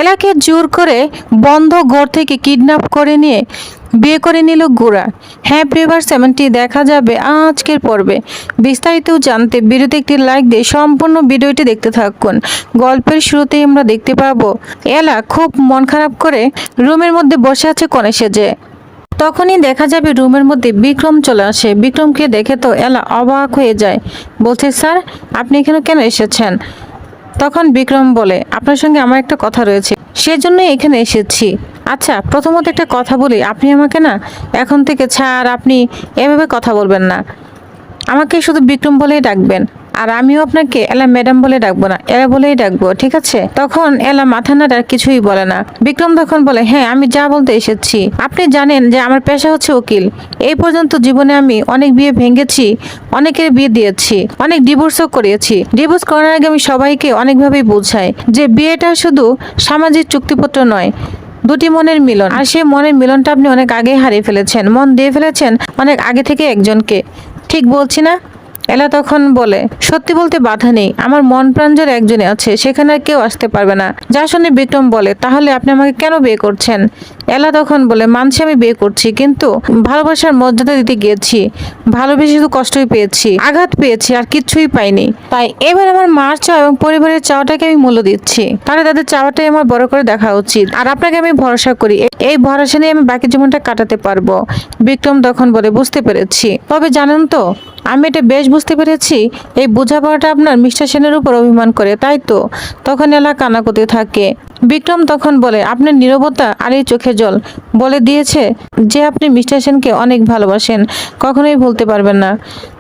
এলাকে জোর করে বন্ধ ঘর থেকে কিডন্যাপ করে নিয়ে বিয়ে করে নিল গোরা। হ্যাঁ ভিউয়ার্স, এমনটি দেখা যাবে আজকের পর্বে। বিস্তারিত জানতে ভিডিওতে একটি লাইক দিয়ে সম্পূর্ণ ভিডিওটি দেখতে থাকুন। গল্পের শুরুতেই আমরা দেখতে পাবো এলা খুব মন খারাপ করে রুমের মধ্যে বসে আছে কনে সেজে। তখনই দেখা যাবে রুমের মধ্যে বিক্রম চলে আসে। বিক্রমকে দেখে তো এলা অবাক হয়ে যায়, বলছে স্যার আপনি এখানে কেন এসেছেন? তখন বিক্রম বলে আপনার সঙ্গে আমার একটা কথা রয়েছে, সেজন্যই এখানে এসেছি। আচ্ছা প্রথমত একটা কথা বলি, আপনি আমাকে না এখন থেকে ছাড়, আপনি এভাবে কথা বলবেন না, আমাকে শুধু বিক্রম বলেই ডাকবেন, আর আমিও আপনাকে এলা ম্যাডাম বলে ডাকবো না, এলা বলেই ডাকবো, ঠিক আছে? তখন এলা মাথা নাড়ার কিছুই বলে না। বিক্রম তখন বলে হ্যাঁ আমি যা বলতে এসেছি, আপনি জানেন যে আমার পেশা হচ্ছে উকিল। এই পর্যন্ত জীবনে আমি অনেক বিয়ে ভেঙেছি, অনেকের বিয়ে দিয়েছি, অনেক ডিভোর্সও করিয়েছি। ডিভোর্স করার আগে আমি সবাইকে অনেকভাবেই বোঝাই যে বিয়েটা শুধু সামাজিক চুক্তিপত্র নয়, দুটি মনের মিলন। আর সেই মনের মিলনটা আপনি অনেক আগে হারিয়ে ফেলেছেন, মন দিয়ে ফেলেছেন অনেক আগে থেকে একজনকে। ঠিক বলছি না? এলা তখন বলে সত্যি বলতে বাধা নেই, আমার মন প্রাঞ্জল একজনে আছে, সেখানে আর কেউ আসতে পারবে না। যা শুনে বিক্রম বলে তাহলে আপনি আমাকে কেন বিয়ে করছেন? এলা তখন বলে মানছি আমি বিয়ে করছি, কিন্তু ভালোবাসার মর্যাদা দিতে গিয়েছি, ভালোবেসে শুধু কষ্টই পেয়েছি, আঘাত পেয়েছি, আর কিচ্ছুই পাইনি। তাই এবার আমার মার চাওয়া এবং পরিবারের চাওয়াটাকে আমি মূল্য দিচ্ছি, তাহলে তাদের চাওয়াটাই আমার বড় করে দেখা উচিত। আর আপনাকে আমি ভরসা করি, এই ভরসা নিয়ে আমি বাকি জীবনটা কাটাতে পারবো। বিক্রম তখন বলে বুঝতে পেরেছি, তবে জানেন তো আমি এটা বেশ বুঝতে পেরেছি এই বোঝাপড়াটা আপনার মিস্টার সেনের উপর অভিমান করে, তাই তো? তখন এলা কান্না করতে থাকে। বিক্রম তখন বলে আপনার নীরবতা আর এই চোখে জল বলে দিয়েছে যে আপনি মিস্টার সেনকে অনেক ভালোবাসেন, কখনোই ভুলতে পারবেন না।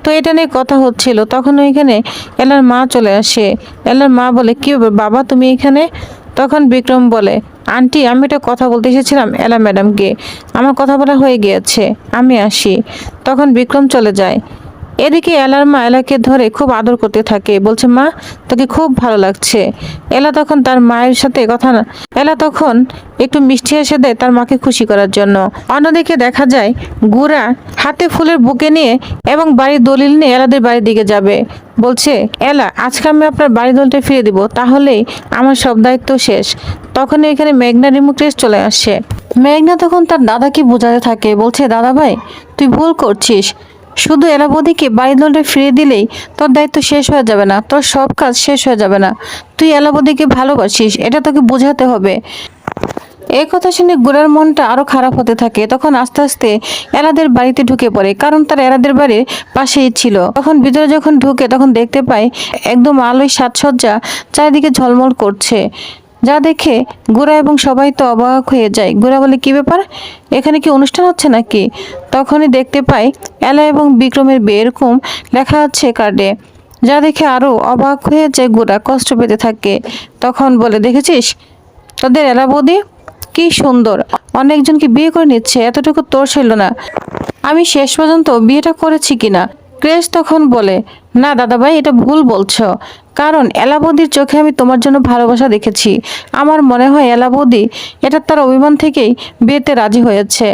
তো এটা নিয়ে কথা হচ্ছিল, তখন ওইখানে এলার মা চলে আসে। এলার মা বলে কি বাবা তুমি এখানে? তখন বিক্রম বলে আন্টি আমি একটা কথা বলতে এসেছিলাম এলা ম্যাডামকে, আমার কথা বলা হয়ে গিয়েছে, আমি আসি। তখন বিক্রম চলে যায়। এদিকে এলার মা এলাকে ধরে খুব আদর করতে থাকে, বলছে মা তোকে খুব ভালো লাগছে। এলা তখন তার মায়ের সাথে কথা না, এলা তখন একটু মিষ্টি এসে দেয় তার মাকে খুশি করার জন্য। অন্যদিকে দেখা যায় গুড়া হাতে ফুলের বুকে নিয়ে এবং বাড়ির দলিল নিয়ে এলাদের বাড়ির দিকে যাবে। বলছে এলা আজকে আমি আপনার বাড়ি দলটা ফিরে দিব, তাহলেই আমার সব দায়িত্ব শেষ। তখন এখানে মেঘনা রিমুক্রেশ চলে আসে। মেঘনা তখন তার দাদাকে বোঝাতে থাকে, বলছে দাদা ভাই তুই ভুল করছিস, শুধু এলাবদিকে বাড়ি দলটা ফিরিয়ে দিলেই তোর দায়িত্ব শেষ হয়ে যাবে না, তোর সব কাজ শেষ হয়ে যাবে না, তুই এলাবদিকে ভালোবাসিস, এটা তোকে বোঝাতে হবে। এই কথা শুনে গোরার মনটা আরো খারাপ হতে থাকে। তখন আস্তে আস্তে এলাদের বাড়িতে ঢুকে পড়ে, কারণ তার এলাদের বাড়ির পাশেই ছিল। তখন ভিতরে যখন ঢুকে তখন দেখতে পায় একদম আলোয় সাজসজ্জা চারিদিকে ঝলমল করছে, যা দেখে গোরা এবং সবাই তো অবাক হয়ে যায়। গোরা বলে কি ব্যাপার, এখানে কি অনুষ্ঠান হচ্ছে নাকি? তখনই দেখতে পাই এলা এবং বিক্রমের বিয়ে এরকম লেখা আছে কার্ডে, যা দেখে আরো অবাক হয়ে যায়। গোরা কষ্ট পেতে থাকে। তখন বলে দেখেছিস তোদের এলা বৌদি কি সুন্দর, অনেকজনকে বিয়ে করে নিচ্ছে, এতটুকু তোর ছিল না আমি শেষ পর্যন্ত বিয়েটা করেছি কিনা? ক্রেশ তখন বলে না দাদাভাই এটা ভুল বলছো, কারণ এলাবদির চোখে আমি তোমার জন্য ভালোবাসা দেখেছি। আমার মনে হয় এলাবদি এটা তার অভিমান থেকেই বিয়েতে রাজি হয়েছে।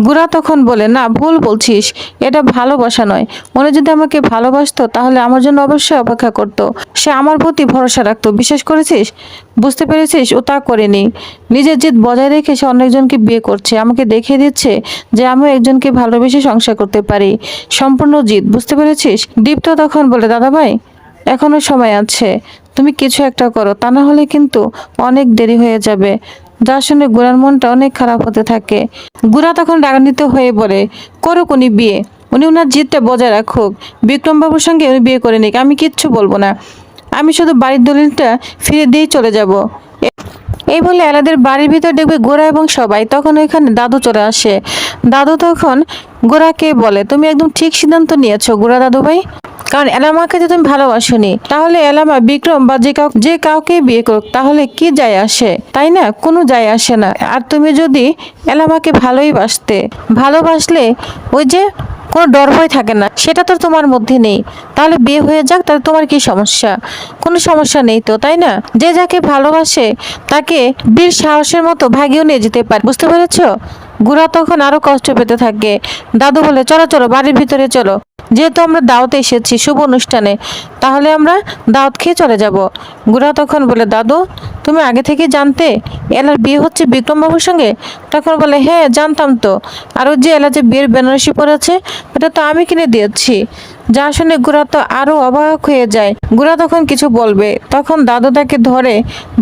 গুড়া তখন বলে না ভুল বলছিস, এটা ভালোবাসা নয়, মনে যদি আমাকে ভালোবাসতো তাহলে আমার জন্য অবশ্যই অপেক্ষা করতো, সে আমার প্রতি ভরসা রাখতো, বিশ্বাস করেছিস? বুঝতে পেরেছিস ও তা করেনি, নিজের জেদ বজায় রেখে সে অনেকজনকে বিয়ে করছে, আমাকে দেখিয়ে দিচ্ছে যে আমিও একজনকে ভালোবেসে সংসার করতে পারি, সম্পূর্ণ জিদ, বুঝতে পেরেছিস? দীপ্ত তখন বলে দাদা ভাই এখনো সময় আছে, তুমি কিছু একটা করো, তা না হলে কিন্তু অনেক দেরি হয়ে যাবে। যা শুনে গোরার মনটা অনেক খারাপ হতে থাকে। গোরা তখন রাগান্বিত হয়ে বলে করুক উনি বিয়ে, উনি ওনার জিদটা বজায় রাখুক, বিক্রমবাবুর সঙ্গে উনি বিয়ে করে নিক, আমি কিচ্ছু বলবো না, আমি শুধু বাড়ির দলিলটা ফিরে দিয়েই চলে যাব। এই বলে এলাদের বাড়ির ভিতর দেখবে গোরা এবং সবাই। তখন ওইখানে দাদু চলে আসে। দাদু তখন গোরাকে বলে তুমি একদম ঠিক সিদ্ধান্ত নিয়েছো গোরা দাদু ভাই, কারণ এলামাকে যে তুমি ভালোবাসোনি, তাহলে এলামা বিক্রম বা যে কাউকে বিয়ে করুক তাহলে কি যায় আসে, তাই না? কোনো যায় আসে না। আর তুমি যদি এলামাকে ভালোবাসলে ওই যে কোনো ডর ভয় থাকে না, সেটা তো তোমার মধ্যে নেই, তাহলে বিয়ে হয়ে যাক, তাহলে তোমার কি সমস্যা? কোনো সমস্যা নেই তো, তাই না? যে যাকে ভালোবাসে তাকে বীর সাহসের মতো ভাগিয়েও নিয়ে যেতে পারে, বুঝতে পেরেছো? গুড়া তখন আরো কষ্ট পেতে থাকে। দাদু বলে চলো চলো বাড়ির ভিতরে চলো, যেহেতু আমরা দাওয়াতে এসেছি শুভ অনুষ্ঠানে, তাহলে আমরা দাওয়াত খেয়ে চলে যাব। গুড়া তখন বলে দাদু তুমি আগে থেকে জানতে এলার বিয়ে হচ্ছে বিক্রম বাবুর সঙ্গে? তখন বলে হ্যাঁ জানতাম তো, আর ওই যে এলা যে বিয়ের বেনারসি পরেছে এটা তো আমি কিনে দিয়েছি। যা শুনে গুড়া তো আরো অবাক হয়ে যায়। গুড়া তখন কিছু বলবে, তখন দাদু তাকে ধরে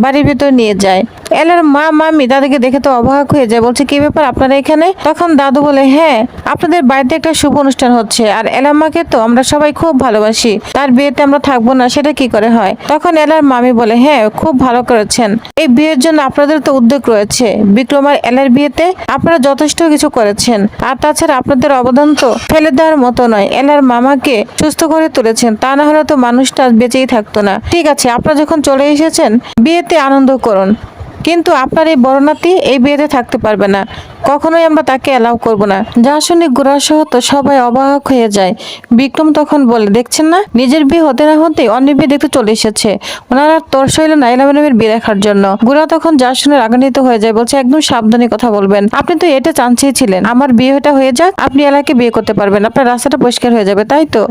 বাড়ির ভিতর নিয়ে যায়। এলার মা মামি দাদাকে দেখে তো অবাক হয়ে যায়, বলছে কি ব্যাপার আপনারা এখানে? তখন দাদু বলে হ্যাঁ আপনাদের বাড়িতে একটা শুভ অনুষ্ঠান হচ্ছে, আর এলার মাকে তো আমরা সবাই খুব ভালোবাসি, তার বিয়েতে আমরা থাকবো না সেটা কি করে হয়? তখন এলার মামি বলে হ্যাঁ খুব ভালো করেছেন, এই বিয়ের জন্য আপনাদের তো উদ্যোগ রয়েছে, বিক্রম আর এলার বিয়েতে আপনারা যথেষ্ট কিছু করেছেন, আর তাছাড়া আপনাদের অবদান তো ফেলে দেওয়ার মতো নয়। এলার মামাকে সুস্থ করে তুলেছেন, তা না হলে তো মানুষটা বেঁচেই থাকতো না। ঠিক আছে আপনারা যখন চলে এসেছেন বিয়েতে আনন্দ করুন, কিন্তু আপনার এই বড় নাতি এই বিয়েতে থাকতে পারবে না, কখনোই আমরা তাকে অ্যালাউ করব না। যা শুনে গুড়া সহ তো সবাই অবাক হয়ে যায়। বিক্রম তখন বলে দেখছেন না নিজের বিয়ে হতে না হতে অন্য বিয়ে দেখতে চলে এসেছে, ওনারা তোর শৈল নাইলা ম্যাডামের বিয়ে দেখার জন্য। গুড়া তখন যা শুনে রাগান্বিত হয়ে যায়, বলছে একদম সাবধানে কথা বলবেন, আপনি তো এটা চাচ্ছিলেন আমার বিয়েটা হয়ে যাক, আপনি এলাকে বিয়ে করতে পারবেন, আপনার রাস্তাটা পরিষ্কার হয়ে যাবে তাই তো?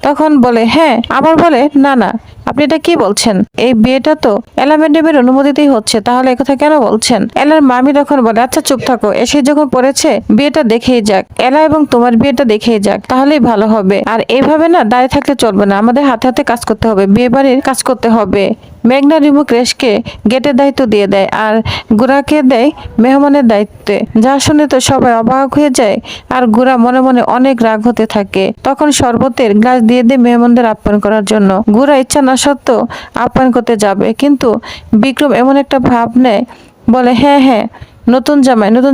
তখন বলে হ্যাঁ, আবার বলে না না আপনি এটা কি বলছেন, এই বিয়েটা তো এলা ম্যাডামের অনুমতিতেই হচ্ছে, তাহলে একথা কেন বলছেন? এলার মামি তখন বলে আচ্ছা চুপ থাকো, এসে যখন পড়েছে বিয়েটা দেখেই যাক, এলা এবং তোমার বিয়েটা দেখেই যাক, তাহলেই ভালো হবে। আর এইভাবে না দাঁড়িয়ে থাকলে চলবে না, আমাদের হাতে হাতে কাজ করতে হবে, বিয়ে বাড়ির কাজ করতে হবে। মেঘনা রিমু ক্রেশকে গেটের দায়িত্ব দিয়ে দেয়, আর গুড়াকে দেয় মেহমানের দায়িত্বে। যা শুনে তো সবাই অবাক হয়ে যায়, আর গুড়া মনে মনে অনেক রাগ হতে থাকে। তখন শরবতের গ্লাস দিয়ে দেয় মেহমানদের আপ্যায়ন করার জন্য। গুড়া ইচ্ছা না সত্ত্বেও আপ্যায়ন করতে যাবে, কিন্তু বিক্রম এমন একটা ভাব নেয়, বলে হ্যাঁ হ্যাঁ নতুন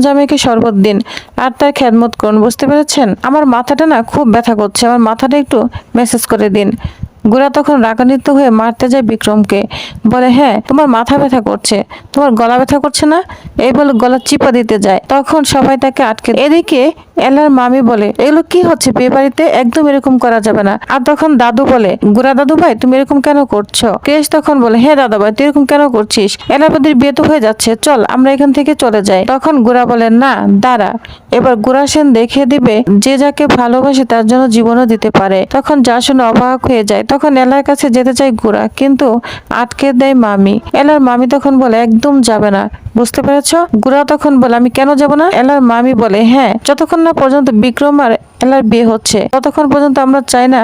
জামাইকে শরবত দিন আর তার খেদমত করুন, বুঝতে পেরেছেন? আমার মাথাটা না খুব ব্যথা করছে, আমার মাথাটা একটু মেসেজ করে দিন। গুড়া তখন রাগান্বিত হয়ে মারতে যায় বিক্রমকে, বলে হ্যাঁ তোমার মাথা ব্যথা করছে, তোমার গলা ব্যথা করছে না? এই বলে গলা চিপা দিতে যায়, তখন সবাই তাকে আটকে। এদিকে এলার মামি বলে এগুলো কি হচ্ছে বিয়ে বাড়িতে, একদম এরকম করা যাবে না। আর তখন দাদু বলে গুড়া দাদু ভাই তুমি এরকম কেন করছো? ক্রেশ তখন বলে হ্যাঁ দাদা ভাই তুই এরকম কেন করছিস, এলাবাদের বিয়ে তো হয়ে যাচ্ছে, চল আমরা এখান থেকে চলে যাই। তখন গুড়া বলে না দাঁড়া, এবার গুড়া সেন দেখে দিবে যে যাকে ভালোবাসে তার জন্য জীবনও দিতে পারে। তখন যা শুনে অবাক হয়ে যায়, তখন এলার কাছে যেতে চায় গুড়া, কিন্তু আটকে দেয় মামি। এলার মামি তখন বলে একদম যাবে না, বুঝতে পেরেছো? গুড়া তখন বলে আমি কেন যাব না? এলার মামি বলে হ্যাঁ যতক্ষণ না পর্যন্ত বিক্রম আর এলার বিয়ে হচ্ছে ততক্ষণ পর্যন্ত আমরা চাই না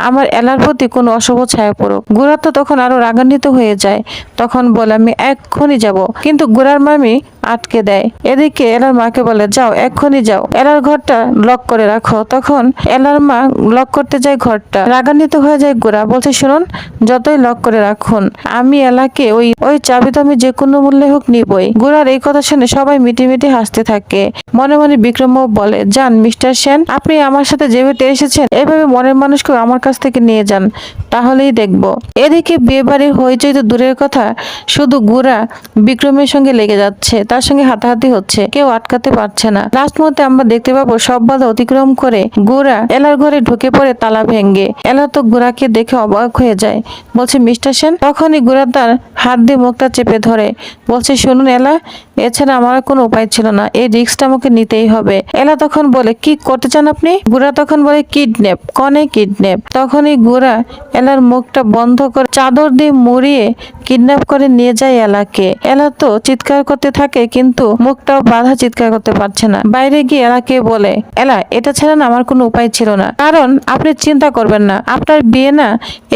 আমার এলার প্রতি কোনো অশুভ ছায়া পড়ুক। গুড়া তো তখন আরো রাগান্বিত হয়ে যায়, তখন বলে আমি এক্ষুনি যাব, কিন্তু গুড়ার মামি আটকে দেয়। এদিকে এলার মাকে বলে যাও এক্ষুনি যাও, এলার ঘরটা লক করে রাখো। তখন এলার মা লক করতে যায় ঘরটা, রাগান্বিত হয়ে যায় গুড়া, বলছে শুনুন যতই লক করে রাখুন আমি এলাকে ওই চাবি তো আমি যে কোনো মূল্যে হোক নিবই। গুড়ার এই কথা শুনে সবাই মিটিমিটি হাসতে থাকে। মনে মনে বিক্রমও বলে যান মিস্টার সেন, আপনি আমার সাথে যেভাবে এসেছেন এভাবে মনের মানুষকে আমার কাছ থেকে নিয়ে যান, তাহলেই দেখবো। এদিকে বিয়ে বাড়ির হইচই তো দূরের কথা, শুধু গুড়া বিক্রমের সঙ্গে লেগে যাচ্ছে, তার সঙ্গে হাতাহাতি হচ্ছে, কেউ আটকাতে পারছে না। লাস্ট মুহূর্তে আমরা দেখতে পাবো সব বাধা অতিক্রম করে গুড়া এলার ঘরে ঢুকে পড়ে তালা ভেঙ্গে। এলা তো গুড়াকে দেখে অবাক হয়ে যায়, বলছে মিস্টার সেন। তখনই গুড়া তার হাত দিয়ে মুখটা চেপে ধরে, বলছে শুনুন এলা, এছাড়া আমার কোনো উপায় ছিল না, এই রিস্কটা আমাকে নিতেই হবে। এলা তখন বলে কি করতে চান আপনি? গুড়া তখন বলে কিডন্যাপ, কনে কিডন্যাপ। তখনই গুড়া এলার মুখটা বন্ধ করে চাদর দিয়ে মুড়িয়ে কিডন্যাপ করে নিয়ে যায় এলাকে। এলা তো চিৎকার করতে থাকে, কিন্তু মুখটাও বাধা, চিৎকার করতে পারছে না। বাইরে গিয়ে এলাকে বলে এলা এটা ছাড়া না আমার কোনো উপায় ছিল না, কারণ আপনি চিন্তা করবেন না আপনার বিয়ে না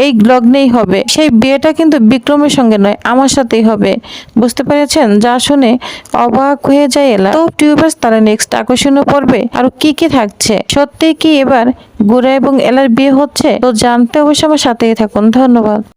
এই লগ্নেই হবে, সেই বিয়েটা কিন্তু বিক্রমের সঙ্গে নয় আমার সাথেই হবে, বুঝতে পেরেছেন? যা শুনে অবাক হয়ে যায় এলা। তো টিউবার্স তাহলে নেক্সট আকর্ষণীয় পর্বে আর কি কি থাকছে, সত্যি কি এবার গুড়া এবং এলার বিয়ে হচ্ছে? তো জানতে অবশ্যই আমার সাথেই থাকুন। ধন্যবাদ।